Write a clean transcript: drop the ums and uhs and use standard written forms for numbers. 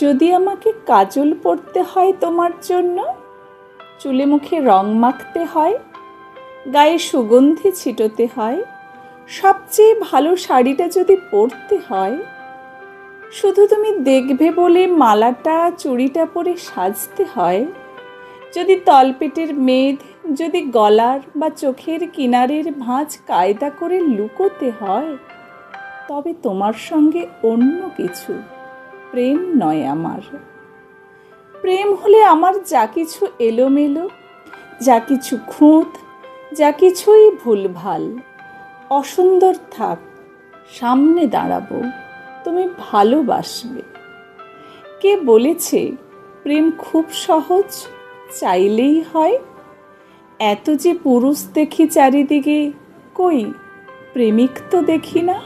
যদি আমাকে কাজল পরতে হয় তোমার জন্য, চুলে মুখে রং মাখতে হয়, গায়ে সুগন্ধি ছিটোতে হয়, সবচেয়ে ভালো শাড়িটা যদি পরতে হয়, শুধু তুমি দেখবে বলে মালাটা চুড়িটা পরে সাজতে হয়, যদি তলপেটের মেদ, যদি গলার বা চোখের কিনারের ভাঁজ কায়দা করে লুকোতে হয়, তবে তোমার সঙ্গে অন্য কিছু, প্রেম নয় আমার। প্রেম হলে আমার যা কিছু এলোমেলো, যা কিছু খুঁত, যা কিছুই ভুলভাল, অসুন্দর থাক, সামনে দাঁড়াবো, তুমি ভালোবাসবে। কে বলেছে প্রেম খুব সহজ, চাইলেই হয়? এত যে পুরুষ দেখি চারিদিকে, কই প্রেমিক তো দেখি না।